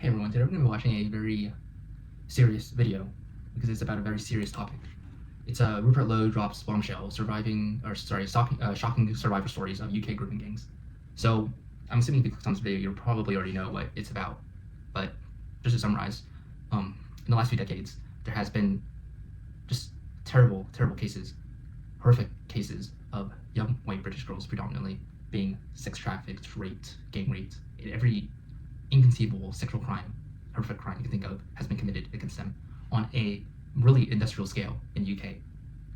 Hey everyone, today we're going to be watching a very serious video because it's about a very serious topic. It's Rupert Lowe drops bombshell, shocking survivor stories of UK grooming gangs. So I'm assuming if you clicked on this video, you probably already know what it's about. But just to summarize, in the last few decades, there has been just terrible cases, horrific cases of young white British girls predominantly being sex trafficked, raped, gang raped, in every inconceivable sexual crime, horrific crime you can think of, has been committed against them on a really industrial scale in the UK.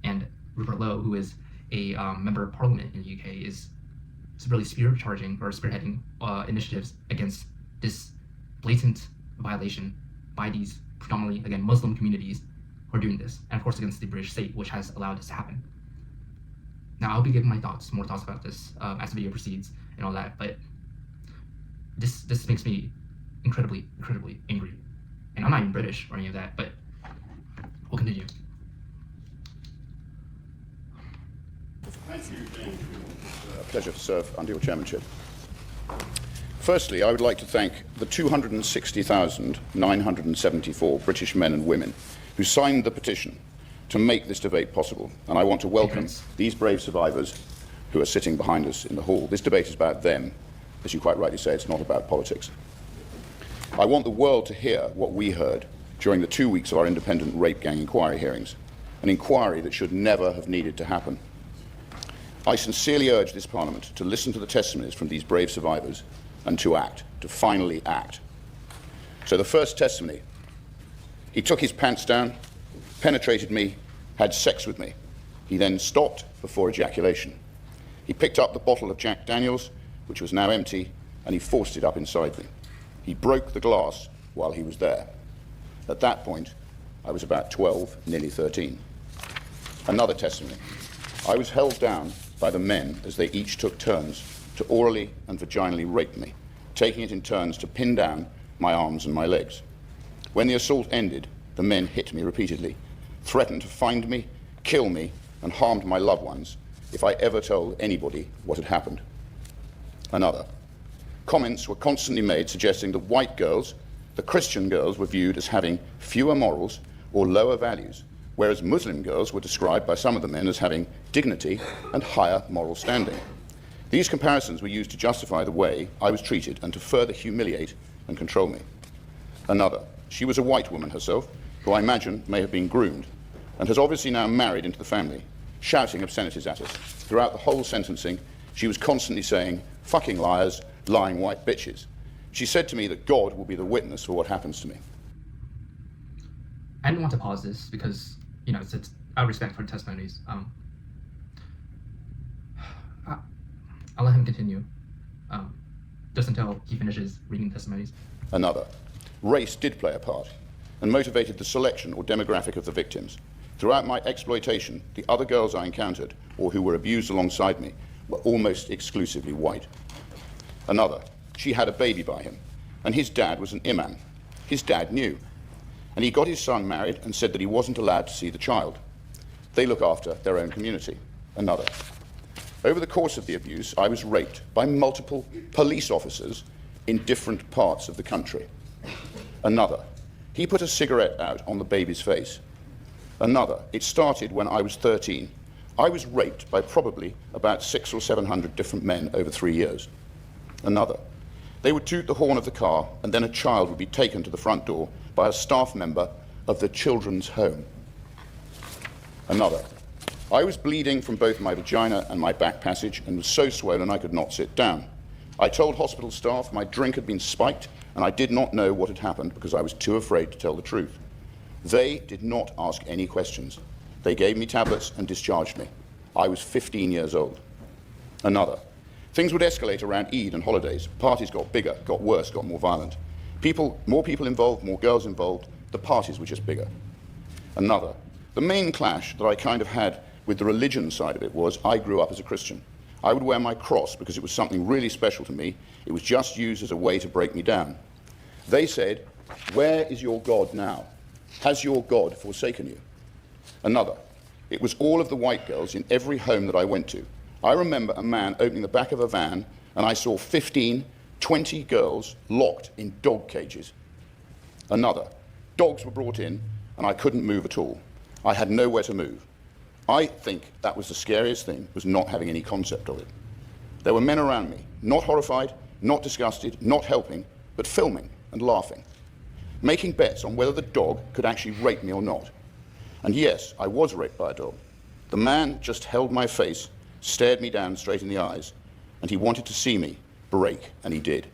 And Rupert Lowe, who is a member of parliament in the UK, is really spearheading initiatives against this blatant violation by these predominantly, again, Muslim communities who are doing this, and of course against the British state, which has allowed this to happen. Now, I'll be giving more thoughts about this as the video proceeds and all that, but this makes me incredibly angry. And I'm not even British or any of that, but we'll continue. Thank you. Pleasure to serve under your chairmanship. Firstly, I would like to thank the 260,974 British men and women who signed the petition to make this debate possible. And I want to welcome these brave survivors who are sitting behind us in the hall. This debate is about them. As you quite rightly say, it's not about politics. I want the world to hear what we heard during the 2 weeks of our independent rape gang inquiry hearings, an inquiry that should never have needed to happen. I sincerely urge this Parliament to listen to the testimonies from these brave survivors and to act, to finally act. So the first testimony: he took his pants down, penetrated me, had sex with me. He then stopped before ejaculation. He picked up the bottle of Jack Daniels, which was now empty, and he forced it up inside me. He broke the glass while he was there. At that point, I was about 12, nearly 13. Another testimony: I was held down by the men as they each took turns to orally and vaginally rape me, taking it in turns to pin down my arms and my legs. When the assault ended, the men hit me repeatedly, threatened to find me, kill me, and harmed my loved ones if I ever told anybody what had happened. Another: comments were constantly made suggesting that white girls, the Christian girls, were viewed as having fewer morals or lower values, whereas Muslim girls were described by some of the men as having dignity and higher moral standing. These comparisons were used to justify the way I was treated and to further humiliate and control me. Another: she was a white woman herself, who I imagine may have been groomed, and has obviously now married into the family, shouting obscenities at us. Throughout the whole sentencing, she was constantly saying, "Fucking liars, lying white bitches." She said to me that God will be the witness for what happens to me. I didn't want to pause this because, it's out of respect for the testimonies. I'll let him continue, just until he finishes reading the testimonies. Another: race did play a part and motivated the selection or demographic of the victims. Throughout my exploitation, the other girls I encountered, or who were abused alongside me, were almost exclusively white. Another: she had a baby by him, and his dad was an imam. His dad knew, and he got his son married and said that he wasn't allowed to see the child. They look after their own community. Another: over the course of the abuse, I was raped by multiple police officers in different parts of the country. Another: he put a cigarette out on the baby's face. Another: it started when I was 13. I was raped by probably about 600 or 700 different men over 3 years. Another: they would toot the horn of the car, and then a child would be taken to the front door by a staff member of the children's home. Another: I was bleeding from both my vagina and my back passage and was so swollen I could not sit down. I told hospital staff my drink had been spiked and I did not know what had happened because I was too afraid to tell the truth. They did not ask any questions. They gave me tablets and discharged me. I was 15 years old. Another: things would escalate around Eid and holidays. Parties got bigger, got worse, got more violent. More people involved, more girls involved. The parties were just bigger. Another: the main clash that I kind of had with the religion side of it was I grew up as a Christian. I would wear my cross because it was something really special to me. It was just used as a way to break me down. They said, "Where is your God now? Has your God forsaken you?" Another: it was all of the white girls in every home that I went to. I remember a man opening the back of a van and I saw 15, 20 girls locked in dog cages. Another. Dogs were brought in, and I couldn't move at all. I had nowhere to move. I think that was the scariest thing, was not having any concept of it. There were men around me, not horrified, not disgusted, not helping, but filming and laughing, making bets on whether the dog could actually rape me or not. And yes, I was raped by a dog. The man just held my face, stared me down straight in the eyes, and he wanted to see me break, and he did.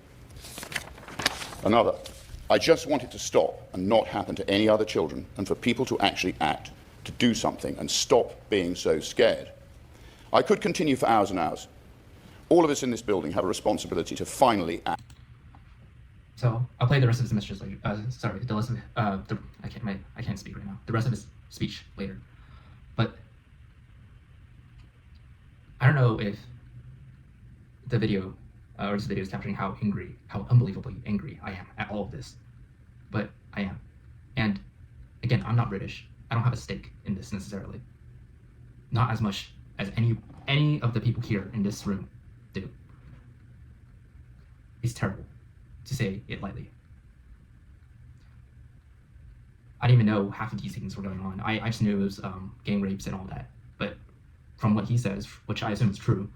Another. I just want it to stop and not happen to any other children, and for people to actually act, to do something, and stop being so scared. I could continue for hours and hours. All of us in this building have a responsibility to finally act. So I'll play the rest of his messages later. The rest of I can't speak right now. The rest of his speech later. But I don't know if the video or this video is capturing how unbelievably angry I am at all of this. But I am. And again, I'm not British. I don't have a stake in this necessarily. Not as much as any of the people here in this room do. It's terrible, to say it lightly. I didn't even know half of these things were going on. I just knew it was gang rapes and all that. But from what he says, which I assume is true,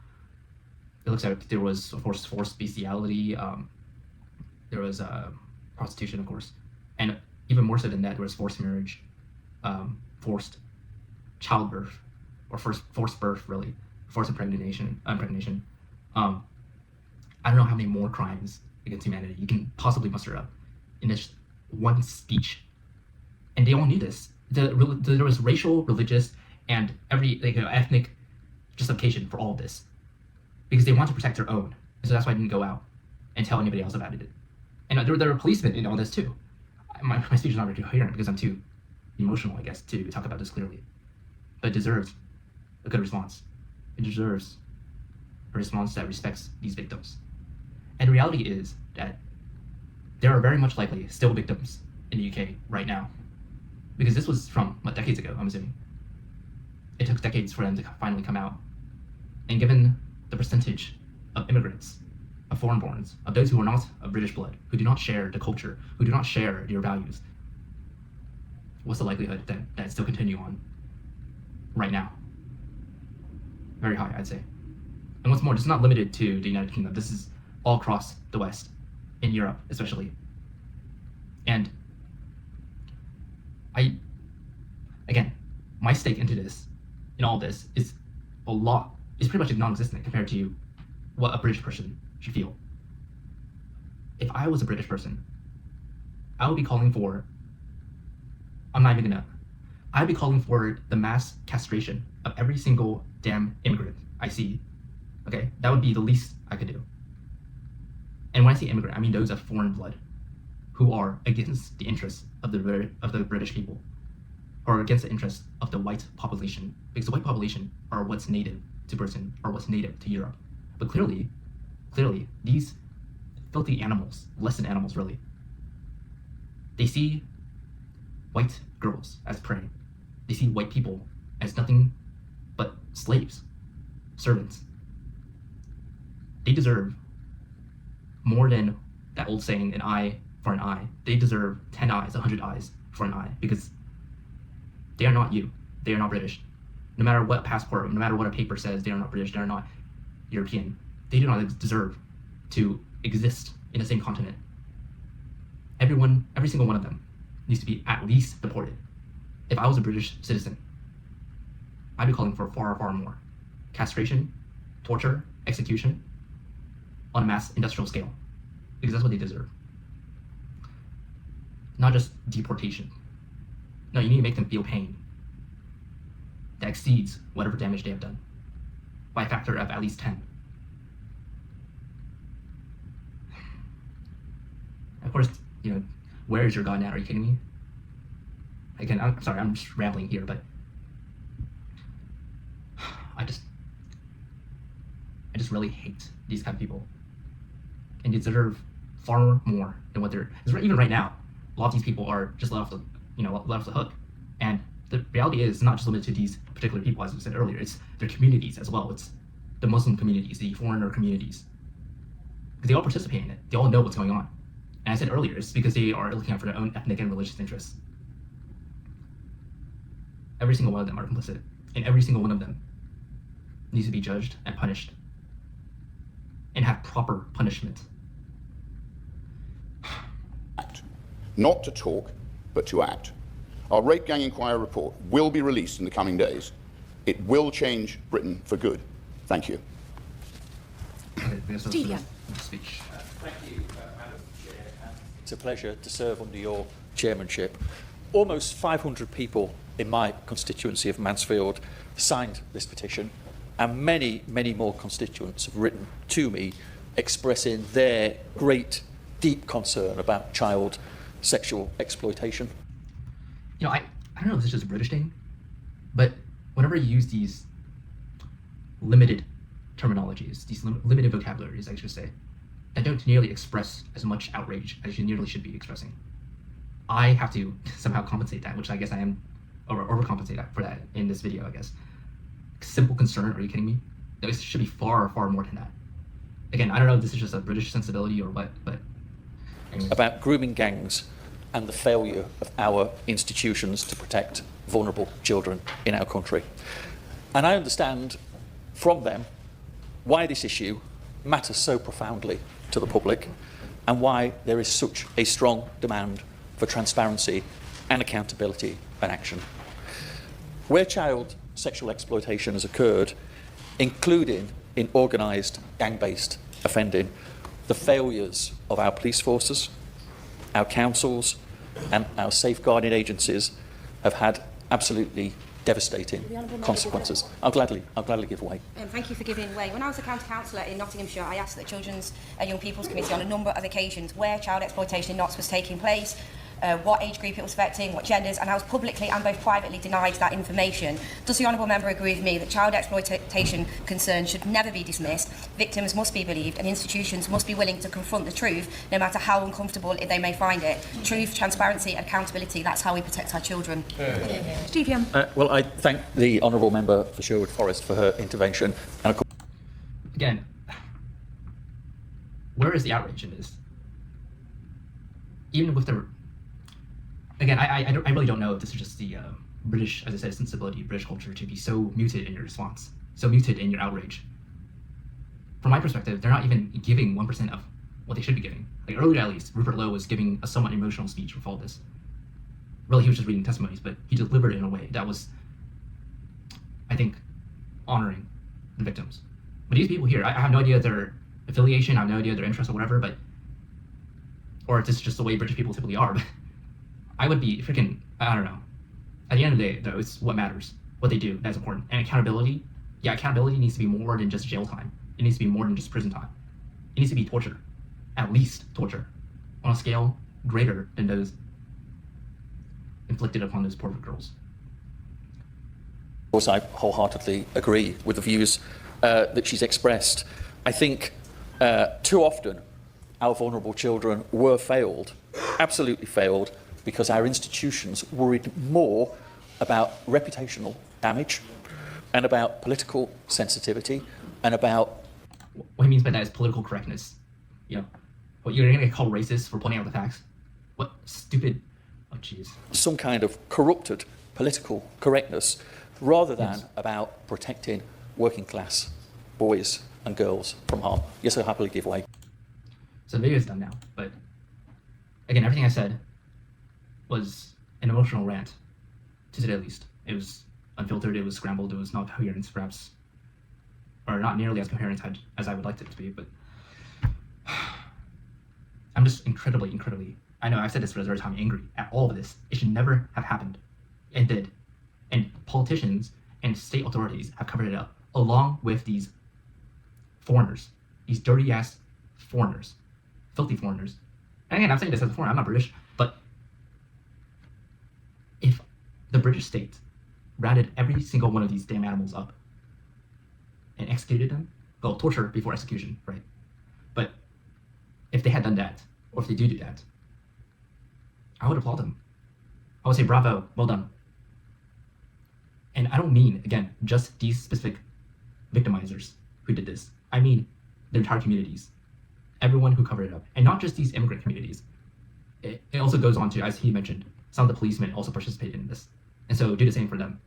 it looks like there was, of course, forced bestiality. There was prostitution, of course, and even more so than that, there was forced marriage, forced childbirth, or forced birth, really, forced impregnation. I don't know how many more crimes against humanity you can possibly muster up in this one speech, and they all knew this. There was racial, religious, and every ethnic justification for all of this, because they want to protect their own, and so that's why I didn't go out and tell anybody else about it. And there were policemen in all this too. My speech is not very coherent because I'm too emotional, I guess, to talk about this clearly. But it deserves a good response. It deserves a response that respects these victims. And the reality is that there are very much likely still victims in the UK right now. Because this was from, decades ago, I'm assuming. It took decades for them to finally come out. And given the percentage of immigrants, of foreign-borns, of those who are not of British blood, who do not share the culture, who do not share your values, what's the likelihood that it still continue on right now? Very high, I'd say. And what's more, this is not limited to the United Kingdom. This is all across the West, in Europe especially. And again, my stake into this, in all this, is pretty much non-existent compared to what a British person should feel. If I was a British person, I would be calling for, I'd be calling for the mass castration of every single damn immigrant I see. Okay, that would be the least I could do. And when I say immigrant, I mean those of foreign blood, who are against the interests of the British people, or against the interests of the white population, because the white population are what's native to Britain, or what's native to Europe. But clearly, these filthy animals, less than animals really, they see white girls as prey. They see white people as nothing but slaves, servants. They deserve more than that old saying, an eye for an eye. They deserve 10 eyes, 100 eyes for an eye, because they are not you. They are not British. No matter what passport, no matter what a paper says, they are not British, they are not European. They do not deserve to exist in the same continent. Every single one of them needs to be at least deported. If I was a British citizen, I'd be calling for far, far more. Castration, torture, execution, on a mass industrial scale. Because that's what they deserve. Not just deportation. No, you need to make them feel pain that exceeds whatever damage they have done by a factor of at least 10. Of course, where is your God now? Are you kidding me? Again, I'm sorry, I'm just rambling here, but I just really hate these kind of people. And they deserve far more than what they're, even right now, a lot of these people are just let off the hook. And the reality is, it's not just limited to these particular people, as we said earlier, it's their communities as well. It's the Muslim communities, the foreigner communities. Because they all participate in it. They all know what's going on. And I said earlier, it's because they are looking out for their own ethnic and religious interests. Every single one of them are complicit, and every single one of them needs to be judged and punished, and have proper punishment. Act. Not to talk, but to act. Our Rape Gang Inquiry report will be released in the coming days. It will change Britain for good. Thank you. Speech. Thank you, Madam Chair. It's a pleasure to serve under your chairmanship. Almost 500 people in my constituency of Mansfield signed this petition, and many, many more constituents have written to me expressing their great, deep concern about child sexual exploitation. You know, I don't know if this is just a British thing, but whenever you use these limited terminologies, these limited vocabularies, I should say, that don't nearly express as much outrage as you nearly should be expressing, I have to somehow compensate that, which I guess I am, or overcompensate for that in this video, I guess. Simple concern, are you kidding me? No, it should be far, far more than that. Again, I don't know if this is just a British sensibility or what, but anyways. About grooming gangs and the failure of our institutions to protect vulnerable children in our country. And I understand from them why this issue matters so profoundly to the public and why there is such a strong demand for transparency and accountability and action. Where child sexual exploitation has occurred, including in organised gang-based offending, the failures of our police forces, our councils and our safeguarding agencies have had absolutely devastating consequences. I'll gladly give way. Thank you for giving way. When I was a county councillor in Nottinghamshire, I asked the Children's and Young People's Committee on a number of occasions where child exploitation in Notts was taking place, what age group it was affecting, what genders, and I was publicly and both privately denied that information. Does the Honourable Member agree with me that child exploitation concerns should never be dismissed, victims must be believed, and institutions must be willing to confront the truth, no matter how uncomfortable they may find it? Truth, transparency and accountability, that's how we protect our children. Steve Young. Well, I thank the Honourable Member for Sherwood Forest for her intervention. And again, where is the outrage in this? Even with the... Again, I really don't know if this is just the British, as I said, sensibility, British culture to be so muted in your response, so muted in your outrage. From my perspective, they're not even giving 1% of what they should be giving. Like earlier at least, Rupert Lowe was giving a somewhat emotional speech with all this. Really, he was just reading testimonies, but he delivered it in a way that was, I think, honoring the victims. But these people here, I have no idea their affiliation, I have no idea their interest or whatever, but, or if this is just the way British people typically are, but I would be freaking, I don't know. At the end of the day, though, it's what matters. What they do, that's important. And accountability, yeah, accountability needs to be more than just jail time. It needs to be more than just prison time. It needs to be torture. At least torture. On a scale greater than those inflicted upon those poor girls. Of course, I wholeheartedly agree with the views that she's expressed. I think too often our vulnerable children were failed, absolutely failed, because our institutions worried more about reputational damage and about political sensitivity and about... What he means by that is political correctness. You know, what, you're going to get called racist for pointing out the facts? What stupid... Oh, jeez. Some kind of corrupted political correctness rather than about protecting working class boys and girls from harm. Yes, I'll happily give way. So the video is done now, but again, everything I said was an emotional rant, to say the least. It was unfiltered, it was scrambled, it was not coherent, perhaps, or not nearly as coherent as I would like it to be, but I'm just incredibly, I know I've said this for the third time, angry at all of this. It should never have happened. It did. And politicians and state authorities have covered it up, along with these foreigners, these dirty-ass foreigners, filthy foreigners. And again, I'm saying this as a foreigner, I'm not British, but if the British state rounded every single one of these damn animals up and executed them, well, torture before execution, right? But if they had done that, or if they do that, I would applaud them. I would say, bravo, well done. And I don't mean, again, just these specific victimizers who did this. I mean the entire communities, everyone who covered it up, and not just these immigrant communities, also goes on to, as he mentioned, some of the policemen also participated in this, and so do the same for them.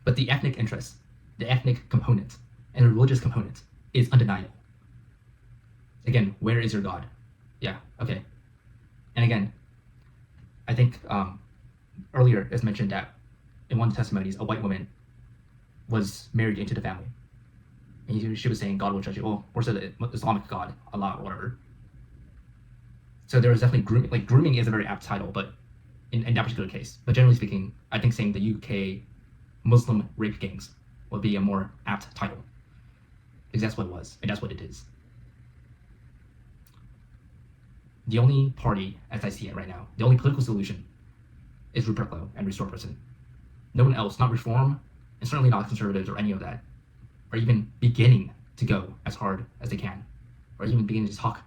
But the ethnic interest, the ethnic component, and the religious component is undeniable. Again, where is your God? Yeah, okay. And again, I think earlier it's mentioned that in one of the testimonies, a white woman was married into the family. And she was saying God will judge you. Or so the Islamic God, Allah, or whatever. So there was definitely grooming. Like, grooming is a very apt title, but in that particular case. But generally speaking, I think saying the UK Muslim rape gangs would be a more apt title. Because that's what it was, and that's what it is. The only party, as I see it right now, the only political solution is Rupert Lowe and Restore Person. No one else, not Reform, and certainly not Conservatives or any of that, are even beginning to go as hard as they can, or even beginning to talk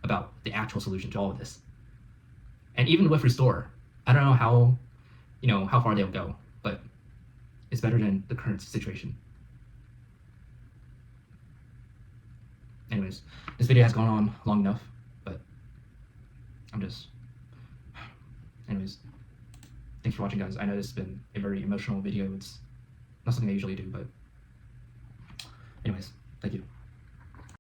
about the actual solution to all of this. And even with Restore, I don't know how far they'll go, but it's better than the current situation. Anyways, this video has gone on long enough, but anyways, thanks for watching, guys. I know this has been a very emotional video. It's not something I usually do, but anyways, thank you.